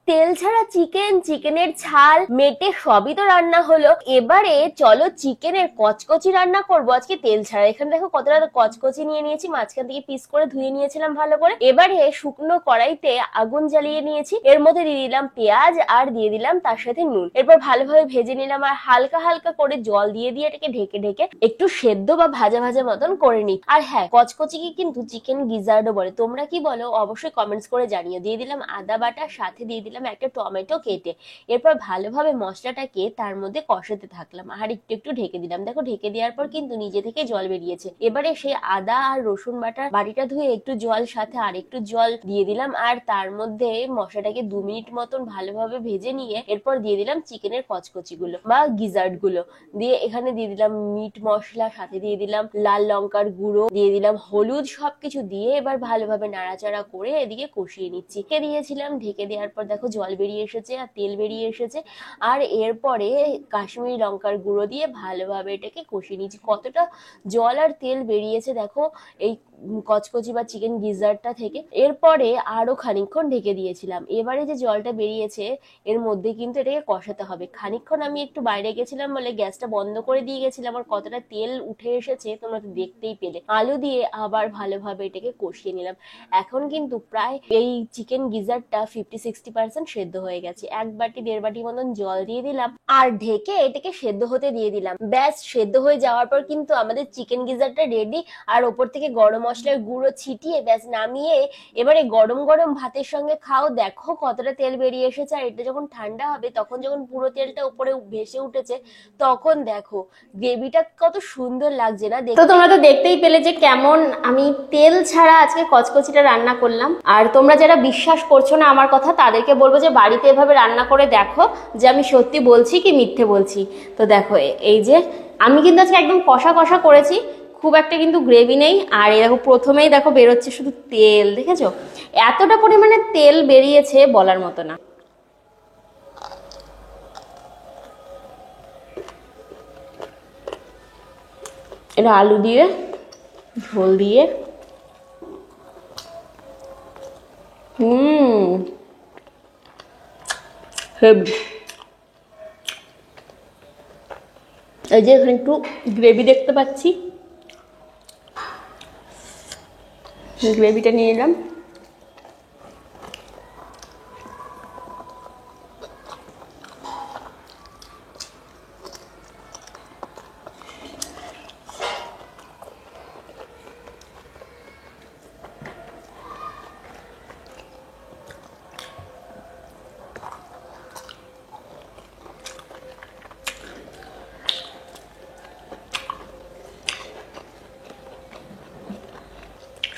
তেল ছাড়া চিকেন, চিকেনের ছাল মেটে সবই তো রান্না হলো। এবারে চলো চিকেনের কচকচি রান্না করবো আজকে তেল ছাড়া। এখানে দেখো কতটা কচকচি নিয়ে নিয়েছি, মাঝখান থেকে পিস করে ধুয়ে নিয়েছিলাম ভালো করে। এবারে শুকনো কড়াইতে আগুন জ্বালিয়ে নিয়েছি, এর মধ্যে দিয়ে দিলাম পেঁয়াজ আর দিয়ে দিলাম তার সাথে নুন। এরপর ভালোভাবে ভেজে নিলাম আর হালকা হালকা করে জল দিয়ে দিয়ে এটাকে ঢেকে ঢেকে একটু সেদ্ধ বা ভাজা ভাজা মতন করে নিই। আর হ্যাঁ, কচকচিকে কিন্তু চিকেন গিজার্ডও বলে, তোমরা কি বলো অবশ্যই কমেন্টস করে জানিও। দিয়ে দিলাম আদা বাটা, সাথে দিয়ে দিলাম একটা টমেটো কেটে। এরপর ভালোভাবে মশলাটাকে তার মধ্যে কষাতে থাকলাম আর একটু একটু ঢেকে দিলাম। দেখো ঢেকে দেওয়ার পর কিন্তু নিজে থেকে জল বেরিয়েছে। এবারে সেই আদা আর রসুন বাটার বাটিটা ধুয়ে একটু জল সাথে আর একটু জল দিয়ে দিলাম আর তার মধ্যে মশলাটাকে 2 মিনিট মতন ভালোভাবে ভেজে নিয়ে এরপর দিয়ে দিলাম চিকেনের কচকচি গুলো বা গিজার্ড গুলো। দিয়ে এখানে দিয়ে দিলাম মিট মশলা, সাথে দিয়ে দিলাম লাল লঙ্কার গুঁড়ো, দিয়ে দিলাম হলুদ, সবকিছু দিয়ে এবার ভালোভাবে নাড়াচাড়া করে এদিকে কষিয়ে নিচ্ছি। ঢেকে দিয়েছিলাম, ঢেকে দেওয়ার পর দেখো জল বেরিয়ে এসেছে আর তেল বেরিয়ে এসেছে। আর এরপরে কাশ্মীরি লঙ্কার গুঁড়ো দিয়ে ভালোভাবে এটাকে কষিয়ে নিচ্ছি। কতটা জল আর তেল বেরিয়েছে দেখো এই কচকচি বা চিকেন গিজারটা থেকে। এরপরে আরো খানিকক্ষণ ঢেকে দিয়েছিলাম। এবারে যে জলটা বেরিয়েছে এর মধ্যে কিন্তু এটাকে কষাতে হবে। খানিকক্ষণ আমি একটু বাইরে গেছিলাম বলে গ্যাসটা বন্ধ করে দিয়ে গেছিলাম আর কতটা তেল উঠে এসেছে তোমরা তো দেখতেই পেলে। আলু দিয়ে আবার ভালোভাবে এটাকে কষিয়ে নিলাম। এখন কিন্তু প্রায় এই চিকেন গিজারটা 50-60% সেদ্ধ হয়ে গেছে। 1 বাটি 1.5 বাটি মতন জল দিয়ে দিলাম আর ঢেকে এটাকে সেদ্ধ হতে দিয়ে দিলাম। ব্যাস, সেদ্ধ হয়ে যাওয়ার পর কিন্তু আমাদের চিকেন গিজারটা রেডি। আর ওপর থেকে গরম মশলার গুঁড়ো ছিটিয়ে ব্যাস নামিয়ে এবারে গরম গরম ভাতের সঙ্গে খাও। দেখো কতটা তেল বেরিয়ে এসেছে। আর এটা যখন ঠান্ডা হবে তখন যখন পুরো তেলটা উপরে ভেসে উঠেছে তখন দেখো গ্রেভিটা কত সুন্দর লাগছে না। তো তোমরা তো দেখতেই পেলে যে কেমন আমি তেল ছাড়া আজকে কচকচিটা রান্না করলাম। আর তোমরা যারা বিশ্বাস করছো না আমার কথা তাদেরকে বলবো যে বাড়িতে এভাবে রান্না করে দেখো যে আমি সত্যি বলছি কি মিথ্যে বলছি। তো দেখো এই যে আমি কিন্তু আজকে একদম কষা কষা করেছি, খুব একটা কিন্তু গ্রেভি নেই। আর এই দেখো প্রথমেই দেখো বেরোচ্ছে শুধু তেল, দেখেছো এতটা পরিমাণে তেল বেরিয়েছে বলার মতো না। এটা আলু দিয়ে ঝোল দিয়ে হেভি। এই যে এখানে একটু গ্রেভি দেখতে পাচ্ছি, গ্রেভিটা নিয়ে নিলাম।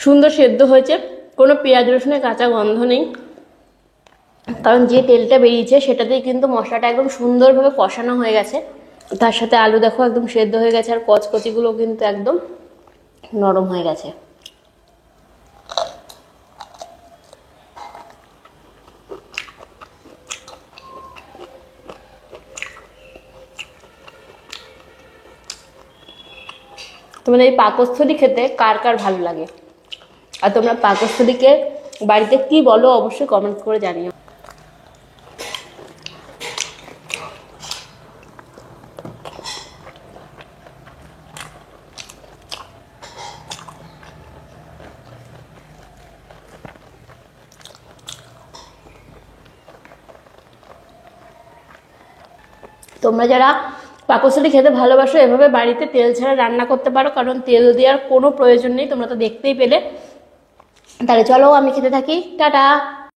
সুন্দর সেদ্ধ হয়েছে, কোনো পেঁয়াজ রসুনের কাঁচা গন্ধ নেই, কারণ যে তেলটা বেরিয়েছে সেটাতেই কিন্তু মশলাটা একদম সুন্দরভাবে কষানো হয়ে গেছে। তার সাথে আলু দেখো একদম সেদ্ধ হয়ে গেছে আর কচকচিগুলো কিন্তু একদম নরম হয়ে গেছে। তোমাদের এই পাকস্থলী খেতে কার কার ভালো লাগে, আর তোমরা পাকস্থলীকে বাড়িতে কি বলো অবশ্যই কমেন্ট করে জানিও। তোমরা যারা পাকস্থলী খেতে ভালোবাসো এভাবে বাড়িতে তেল ছাড়া রান্না করতে পারো, কারণ তেল দেওয়ার কোনো প্রয়োজন নেই, তোমরা তো দেখতেই পেলে। তাহলে চলো আমি খেতে থাকি, টাটা।